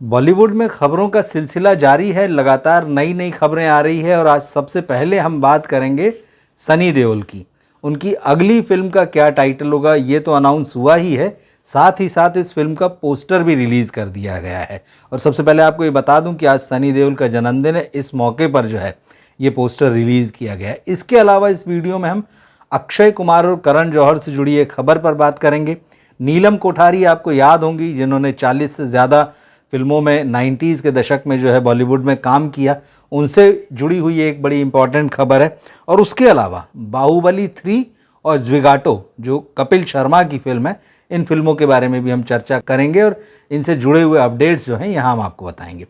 बॉलीवुड में खबरों का सिलसिला जारी है। लगातार नई नई खबरें आ रही है और आज सबसे पहले हम बात करेंगे सनी देओल की। उनकी अगली फिल्म का क्या टाइटल होगा ये तो अनाउंस हुआ ही है, साथ ही साथ इस फिल्म का पोस्टर भी रिलीज़ कर दिया गया है। और सबसे पहले आपको ये बता दूं कि आज सनी देओल का जन्मदिन है, इस मौके पर जो है ये पोस्टर रिलीज़ किया गया है। इसके अलावा इस वीडियो में हम अक्षय कुमार और करण जौहर से जुड़ी एक खबर पर बात करेंगे। नीलम कोठारी आपको याद होंगी, जिन्होंने 40 से ज़्यादा फिल्मों में 90s के दशक में जो है बॉलीवुड में काम किया, उनसे जुड़ी हुई एक बड़ी इंपॉर्टेंट खबर है। और उसके अलावा बाहुबली 3 और ज्विगाटो जो कपिल शर्मा की फिल्म है, इन फिल्मों के बारे में भी हम चर्चा करेंगे और इनसे जुड़े हुए अपडेट्स जो हैं यहाँ हम आपको बताएंगे।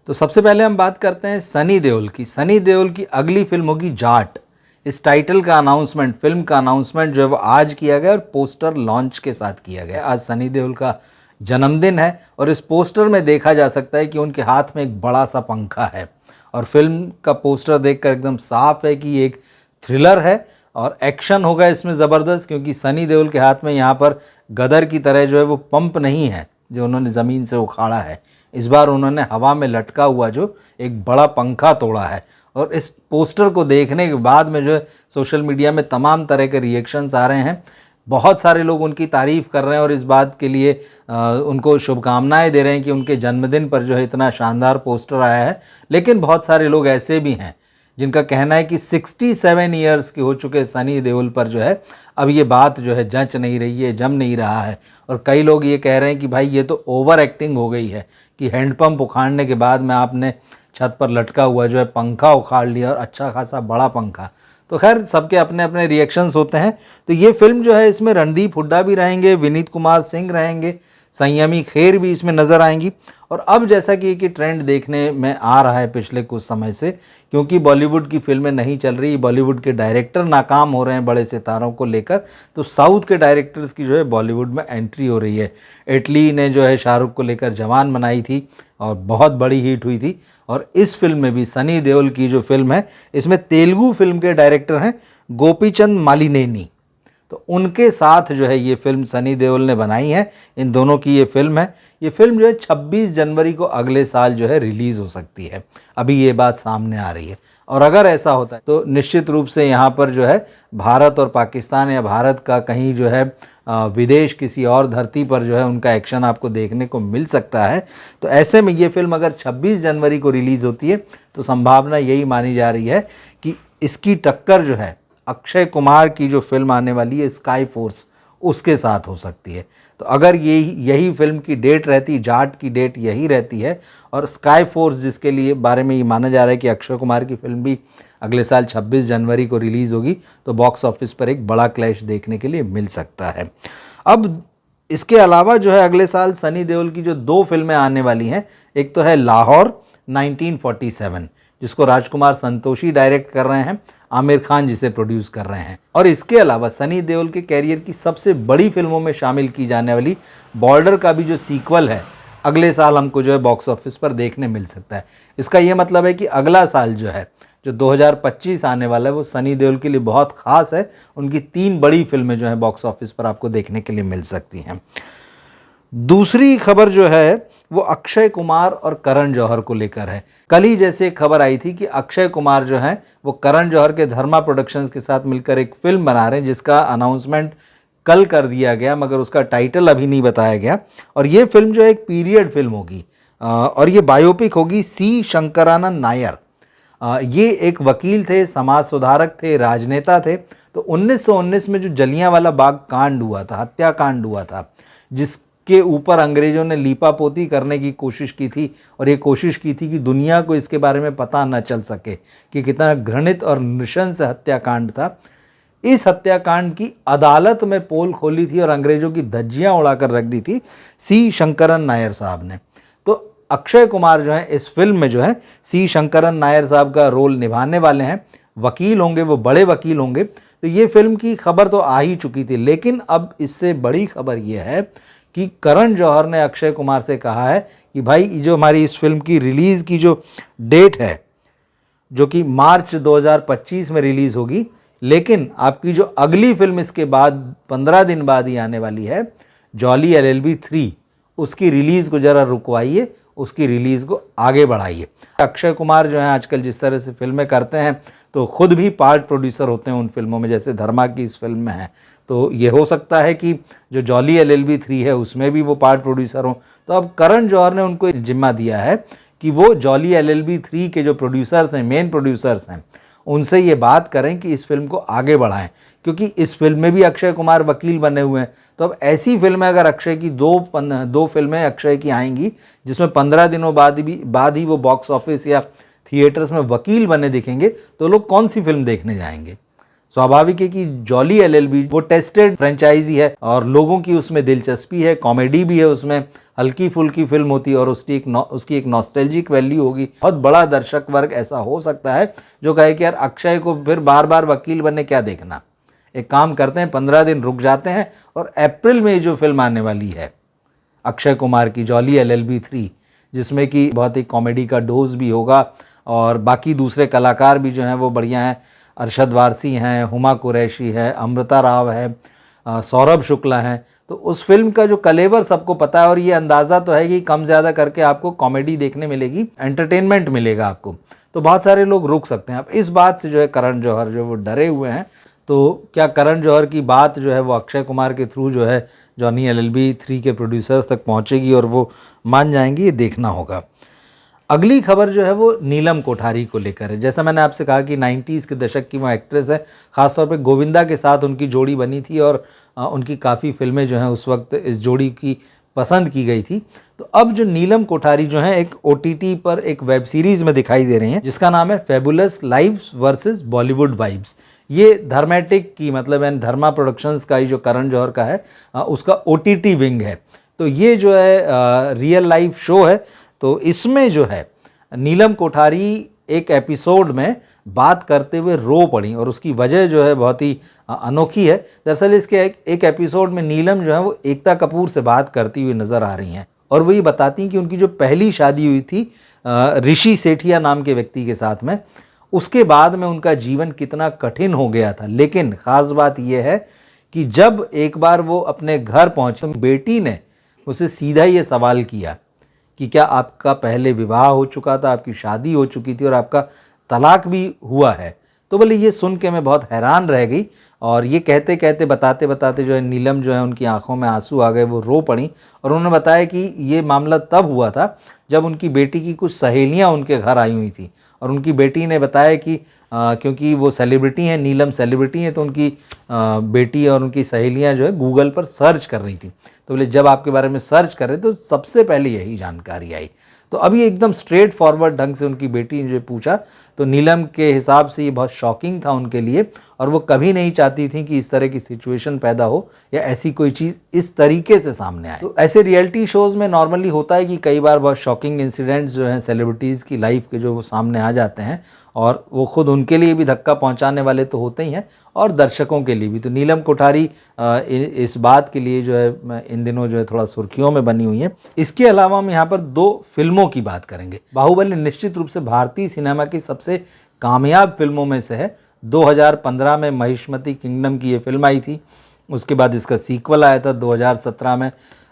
तो सबसे पहले हम बात करते हैं सनी देओल की। सनी देओल की अगली फिल्म होगी जाट। इस टाइटल का अनाउंसमेंट, फिल्म का अनाउंसमेंट जो है वो आज किया गया और पोस्टर लॉन्च के साथ किया गया। आज सनी देओल का जन्मदिन है और इस पोस्टर में देखा जा सकता है कि उनके हाथ में एक बड़ा सा पंखा है। और फिल्म का पोस्टर देखकर एकदम साफ है कि एक थ्रिलर है और एक्शन होगा इसमें ज़बरदस्त, क्योंकि सनी देओल के हाथ में यहाँ पर गदर की तरह जो है वो पंप नहीं है जो उन्होंने ज़मीन से उखाड़ा है। इस बार उन्होंने हवा में लटका हुआ जो एक बड़ा पंखा तोड़ा है। और इस पोस्टर को देखने के बाद में जो है सोशल मीडिया में तमाम तरह के रिएक्शंस आ रहे हैं। बहुत सारे लोग उनकी तारीफ़ कर रहे हैं और इस बात के लिए उनको शुभकामनाएं दे रहे हैं कि उनके जन्मदिन पर जो है इतना शानदार पोस्टर आया है। लेकिन बहुत सारे लोग ऐसे भी हैं जिनका कहना है कि 67 ईयर्स के हो चुके सनी देओल पर जो है अब ये बात जो है जंच नहीं रही है, जम नहीं रहा है। और कई लोग ये कह रहे हैं कि भाई ये तो ओवर एक्टिंग हो गई है कि हैंडपंप उखाड़ने के बाद में आपने छत पर लटका हुआ जो है पंखा उखाड़ लिया, और अच्छा खासा बड़ा पंखा। तो खैर सबके अपने अपने रिएक्शंस होते हैं। तो ये फिल्म जो है इसमें रणदीप हुड्डा भी रहेंगे, विनीत कुमार सिंह रहेंगे, संयमी खेर भी इसमें नज़र आएंगी। और अब जैसा कि ट्रेंड देखने में आ रहा है पिछले कुछ समय से, क्योंकि बॉलीवुड की फिल्में नहीं चल रही, बॉलीवुड के डायरेक्टर नाकाम हो रहे हैं बड़े सितारों को लेकर, तो साउथ के डायरेक्टर्स की जो है बॉलीवुड में एंट्री हो रही है। इटली ने जो है शाहरुख को लेकर जवान बनाई थी और बहुत बड़ी हिट हुई थी। और इस फिल्म में भी सनी देओल की जो फिल्म है, इसमें तेलुगु फिल्म के डायरेक्टर हैं गोपीचंद मालिनेनी, तो उनके साथ जो है ये फिल्म सनी देओल ने बनाई है। इन दोनों की ये फिल्म है। ये फिल्म जो है 26 जनवरी को अगले साल जो है रिलीज़ हो सकती है, अभी ये बात सामने आ रही है। और अगर ऐसा होता है तो निश्चित रूप से यहाँ पर जो है भारत और पाकिस्तान या भारत का कहीं जो है विदेश किसी और धरती पर जो है उनका एक्शन आपको देखने को मिल सकता है। तो ऐसे में ये फिल्म अगर 26 जनवरी को रिलीज़ होती है तो संभावना यही मानी जा रही है कि इसकी टक्कर जो है अक्षय कुमार की जो फिल्म आने वाली है स्काई फोर्स, उसके साथ हो सकती है। तो अगर यही फिल्म की डेट रहती, जाट की डेट यही रहती है, और स्काई फोर्स जिसके लिए बारे में ये माना जा रहा है कि अक्षय कुमार की फिल्म भी अगले साल 26 जनवरी को रिलीज़ होगी, तो बॉक्स ऑफिस पर एक बड़ा क्लैश देखने के लिए मिल सकता है। अब इसके अलावा जो है अगले साल सनी देओल की जो 2 फिल्में आने वाली हैं, एक तो है लाहौर 1947 जिसको राजकुमार संतोषी डायरेक्ट कर रहे हैं, आमिर खान जिसे प्रोड्यूस कर रहे हैं। और इसके अलावा सनी देओल के कैरियर की सबसे बड़ी फिल्मों में शामिल की जाने वाली बॉर्डर का भी जो सीक्वल है, अगले साल हमको जो है बॉक्स ऑफिस पर देखने मिल सकता है। इसका ये मतलब है कि अगला साल जो है, जो 2025 आने वाला है, वो सनी देओल के लिए बहुत ख़ास है। उनकी 3 बड़ी फिल्में जो हैं बॉक्स ऑफिस पर आपको देखने के लिए मिल सकती हैं। दूसरी खबर जो है वो अक्षय कुमार और करण जौहर को लेकर है। कल ही जैसे एक खबर आई थी कि अक्षय कुमार जो हैं वो करण जौहर के धर्मा प्रोडक्शंस के साथ मिलकर एक फिल्म बना रहे हैं, जिसका अनाउंसमेंट कल कर दिया गया, मगर उसका टाइटल अभी नहीं बताया गया। और ये फिल्म जो है एक पीरियड फिल्म होगी और ये बायोपिक होगी सी शंकरानंद नायर। ये एक वकील थे, समाज सुधारक थे, राजनेता थे। तो 1919 में जो जलियांवाला बाग कांड हुआ था, हत्याकांड हुआ था, जिसके ऊपर अंग्रेज़ों ने लीपापोती करने की कोशिश की थी, और ये कोशिश की थी कि दुनिया को इसके बारे में पता न चल सके कि कितना घृणित और नृशंस हत्याकांड था। इस हत्याकांड की अदालत में पोल खोली थी और अंग्रेज़ों की धज्जियां उड़ाकर रख दी थी सी शंकरन नायर साहब ने। तो अक्षय कुमार जो है इस फिल्म में जो है सी शंकरन नायर साहब का रोल निभाने वाले हैं। वकील होंगे, वो बड़े वकील होंगे। तो ये फिल्म की खबर तो आ ही चुकी थी, लेकिन अब इससे बड़ी खबर ये है कि करण जौहर ने अक्षय कुमार से कहा है कि भाई जो हमारी इस फिल्म की रिलीज़ की जो डेट है, जो कि मार्च 2025 में रिलीज़ होगी, लेकिन आपकी जो अगली फिल्म इसके बाद 15 दिन बाद ही आने वाली है, जॉली LLB 3, उसकी रिलीज़ को ज़रा रुकवाइए, उसकी रिलीज़ को आगे बढ़ाइए। अक्षय कुमार जो है आजकल जिस तरह से फिल्में करते हैं तो खुद भी पार्ट प्रोड्यूसर होते हैं उन फिल्मों में, जैसे धर्मा की इस फिल्म में है। तो ये हो सकता है कि जो जॉली LLB 3 है उसमें भी वो पार्ट प्रोड्यूसर हों। तो अब करण जौहर ने उनको एक जिम्मा दिया है कि वो जॉली LLB 3 के जो प्रोड्यूसर्स हैं, मेन प्रोड्यूसर्स हैं, उनसे ये बात करें कि इस फिल्म को आगे बढ़ाएं, क्योंकि इस फिल्म में भी अक्षय कुमार वकील बने हुए हैं। तो अब ऐसी फिल्में अगर अक्षय की दो फिल्में अक्षय की आएंगी जिसमें 15 दिनों बाद ही वो बॉक्स ऑफिस या थिएटर्स में वकील बने दिखेंगे, तो लोग कौन सी फिल्म देखने जाएंगे। स्वाभाविक है कि जॉली LLB वो टेस्टेड फ्रेंचाइजी है और लोगों की उसमें दिलचस्पी है, कॉमेडी भी है, उसमें हल्की फुल्की फिल्म होती है और उसकी एक नॉस्टैल्जिक वैल्यू होगी। बहुत बड़ा दर्शक वर्ग ऐसा हो सकता है जो कहे कि यार अक्षय को फिर बार बार वकील बनने क्या देखना, एक काम करते हैं 15 दिन रुक जाते हैं और अप्रैल में जो फिल्म आने वाली है अक्षय कुमार की जॉली LLB 3, जिसमें कि बहुत ही कॉमेडी का डोज भी होगा और बाकी दूसरे कलाकार भी जो हैं वो बढ़िया हैं। अरशद वारसी हैं, हुमा कुरैशी है, अमृता राव है, सौरभ शुक्ला हैं। तो उस फिल्म का जो कलेवर सबको पता है और ये अंदाज़ा तो है कि कम ज़्यादा करके आपको कॉमेडी देखने मिलेगी, एंटरटेनमेंट मिलेगा आपको। तो बहुत सारे लोग रुक सकते हैं। अब इस बात से जो है करण जौहर जो वो डरे हुए हैं, तो क्या करण जौहर की बात जो है वो अक्षय कुमार के थ्रू जो है जॉनी LLB 3 के प्रोड्यूसर्स तक पहुंचेगी और वो मान जाएंगे, ये देखना होगा। अगली खबर जो है वो नीलम कोठारी को लेकर है। जैसा मैंने आपसे कहा कि 90s के दशक की वो एक्ट्रेस है, ख़ासतौर पे गोविंदा के साथ उनकी जोड़ी बनी थी और उनकी काफ़ी फिल्में जो हैं उस वक्त इस जोड़ी की पसंद की गई थी। तो अब जो नीलम कोठारी जो हैं एक OTT पर एक वेब सीरीज़ में दिखाई दे रही हैं जिसका नाम है fabulous lives versus Bollywood vibes. ये धर्मेटिक की मतलब यानी धर्मा प्रोडक्शंस का ही जो करण जौहर का है उसका OTT विंग है। तो ये जो है रियल लाइफ शो है। तो इसमें जो है नीलम कोठारी एक एपिसोड में बात करते हुए रो पड़ी और उसकी वजह जो है बहुत ही अनोखी है। दरअसल इसके एक एपिसोड में नीलम जो है वो एकता कपूर से बात करती हुई नज़र आ रही हैं और वो ये बताती हैं कि उनकी जो पहली शादी हुई थी ऋषि सेठिया नाम के व्यक्ति के साथ में, उसके बाद में उनका जीवन कितना कठिन हो गया था। लेकिन ख़ास बात यह है कि जब एक बार वो अपने घर पहुँचे तो बेटी ने उसे सीधा ये सवाल किया कि क्या आपका पहले विवाह हो चुका था, आपकी शादी हो चुकी थी और आपका तलाक भी हुआ है। तो बोले ये सुन के मैं बहुत हैरान रह गई और ये कहते कहते बताते बताते जो है नीलम जो है उनकी आंखों में आंसू आ गए, वो रो पड़ी और उन्होंने बताया कि ये मामला तब हुआ था जब उनकी बेटी की कुछ सहेलियां उनके घर आई हुई थी और उनकी बेटी ने बताया कि क्योंकि वो सेलिब्रिटी हैं, नीलम सेलिब्रिटी हैं, तो उनकी बेटी और उनकी सहेलियां जो है गूगल पर सर्च कर रही थी। तो बोले जब आपके बारे में सर्च कर रहे तो सबसे पहले यही जानकारी आई। तो अभी एकदम स्ट्रेट फॉरवर्ड ढंग से उनकी बेटी ने जो पूछा तो नीलम के हिसाब से ये बहुत शॉकिंग था उनके लिए और वो कभी नहीं चाहती थी कि इस तरह की सिचुएशन पैदा हो या ऐसी कोई चीज़ इस तरीके से सामने आए। तो ऐसे रियलिटी शोज़ में नॉर्मली होता है कि कई बार बहुत शॉकिंग इंसिडेंट्स जो हैं सेलिब्रिटीज़ की लाइफ के जो वो सामने आ जाते हैं और वो खुद उनके लिए भी धक्का पहुंचाने वाले तो होते ही हैं और दर्शकों के लिए भी। तो नीलम कोठारी इस बात के लिए जो है इन दिनों जो है थोड़ा सुर्खियों में बनी हुई है। इसके अलावा हम यहाँ पर 2 फिल्मों की बात करेंगे। बाहुबली निश्चित रूप से भारतीय सिनेमा की सबसे कामयाब फिल्मों में से है। 2015 में महिष्मती किंगडम की ये फिल्म आई थी, उसके बाद इसका सीक्वल आया था 2017 में।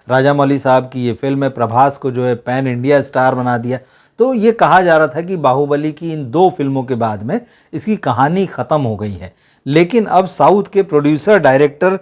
राजामौली साहब की ये फिल्म है, प्रभास को जो है पैन इंडिया स्टार बना दिया। तो ये कहा जा रहा था कि बाहुबली की इन 2 फिल्मों के बाद में इसकी कहानी ख़त्म हो गई है, लेकिन अब साउथ के प्रोड्यूसर डायरेक्टर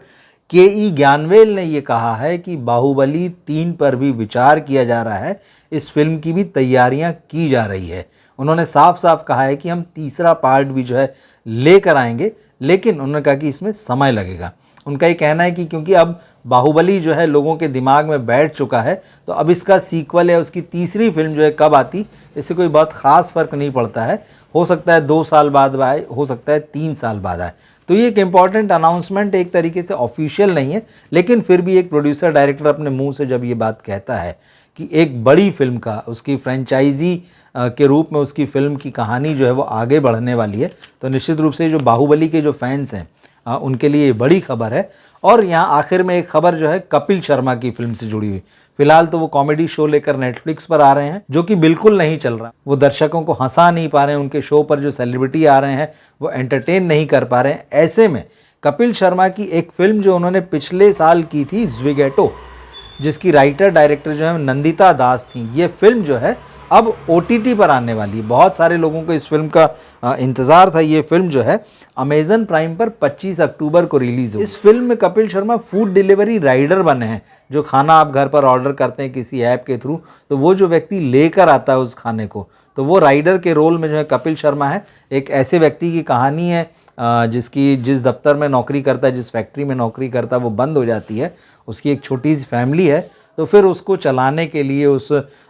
KE ज्ञानवेल ने ये कहा है कि बाहुबली 3 पर भी विचार किया जा रहा है, इस फिल्म की भी तैयारियां की जा रही है। उन्होंने साफ साफ कहा है कि हम तीसरा पार्ट भी जो है लेकर आएंगे, लेकिन उन्होंने कहा कि इसमें समय लगेगा। उनका ये कहना है कि क्योंकि अब बाहुबली जो है लोगों के दिमाग में बैठ चुका है, तो अब इसका सीक्वल या उसकी तीसरी फिल्म जो है कब आती, इससे कोई बहुत ख़ास फ़र्क नहीं पड़ता है। हो सकता है 2 साल बाद आए, हो सकता है 3 साल बाद आए। तो ये एक इम्पॉर्टेंट अनाउंसमेंट, एक तरीके से ऑफिशियल नहीं है, लेकिन फिर भी एक प्रोड्यूसर डायरेक्टर अपने मुंह से जब ये बात कहता है कि एक बड़ी फिल्म का, उसकी फ्रेंचाइजी के रूप में उसकी फिल्म की कहानी जो है वो आगे बढ़ने वाली है, तो निश्चित रूप से जो बाहुबली के जो फैंस हैं उनके लिए बड़ी खबर है। और यहाँ आखिर में एक खबर जो है कपिल शर्मा की फिल्म से जुड़ी हुई। फिलहाल तो वो कॉमेडी शो लेकर नेटफ्लिक्स पर आ रहे हैं, जो कि बिल्कुल नहीं चल रहा। वो दर्शकों को हंसा नहीं पा रहे हैं, उनके शो पर जो सेलिब्रिटी आ रहे हैं वो एंटरटेन नहीं कर पा रहे हैं। ऐसे में कपिल शर्मा की एक फिल्म जो उन्होंने पिछले साल की थी, ज़्विगैटो, जिसकी राइटर डायरेक्टर जो है नंदिता दास थी। ये फिल्म जो है अब OTT पर आने वाली है। बहुत सारे लोगों को इस फिल्म का इंतज़ार था। ये फिल्म जो है अमेजन प्राइम पर 25 अक्टूबर को रिलीज़ हुई। इस फिल्म में Kapil Sharma food delivery rider बने हैं। जो खाना आप घर पर ऑर्डर करते हैं किसी ऐप के थ्रू, तो वो जो व्यक्ति लेकर आता है उस खाने को, तो वो राइडर के रोल में जो है कपिल शर्मा है। एक ऐसे व्यक्ति की कहानी है जिस दफ्तर में नौकरी करता है, जिस फैक्ट्री में नौकरी करता है, वो बंद हो जाती है। उसकी एक छोटी सी फैमिली है, तो फिर उसको चलाने के लिए,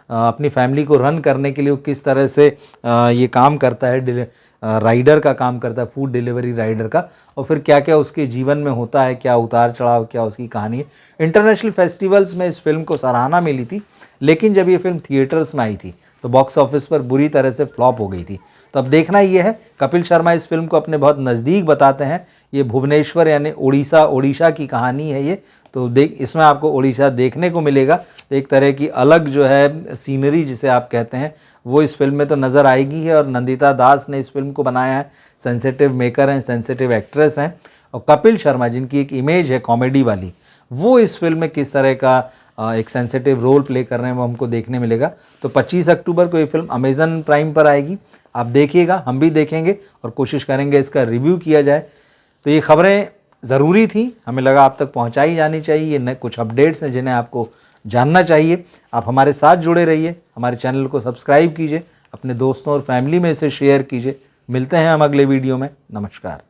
अपनी फैमिली को रन करने के लिए वो किस तरह से ये काम करता है, राइडर का काम करता है, फूड डिलीवरी राइडर का, और फिर क्या क्या उसके जीवन में होता है, क्या उतार चढ़ाव, क्या उसकी कहानी है। इंटरनेशनल फेस्टिवल्स में इस फिल्म को सराहना मिली थी, लेकिन जब ये फिल्म थिएटर्स में आई थी तो बॉक्स ऑफिस पर बुरी तरह से फ्लॉप हो गई थी। तो अब देखना ये है, कपिल शर्मा इस फिल्म को अपने बहुत नज़दीक बताते हैं। ये भुवनेश्वर यानी ओडिशा की कहानी है ये। तो इसमें आपको ओडिशा देखने को मिलेगा। तो एक तरह की अलग जो है सीनरी जिसे आप कहते हैं, वो इस फिल्म में तो नज़र आएगी है। और नंदिता दास ने इस फिल्म को बनाया है, सेंसिटिव मेकर हैं, सेंसिटिव एक्ट्रेस हैं। और कपिल शर्मा जिनकी एक इमेज है कॉमेडी वाली, वो इस फिल्म में किस तरह का एक सेंसिटिव रोल प्ले कर रहे हैं वो हमको देखने मिलेगा। तो 25 अक्टूबर को ये फिल्म अमेजन प्राइम पर आएगी। आप देखिएगा, हम भी देखेंगे और कोशिश करेंगे इसका रिव्यू किया जाए। तो ये खबरें ज़रूरी थी, हमें लगा आप तक पहुंचाई जानी चाहिए। ये नए कुछ अपडेट्स हैं जिन्हें आपको जानना चाहिए। आप हमारे साथ जुड़े रहिए, हमारे चैनल को सब्सक्राइब कीजिए, अपने दोस्तों और फैमिली में इसे शेयर कीजिए। मिलते हैं हम अगले वीडियो में। नमस्कार।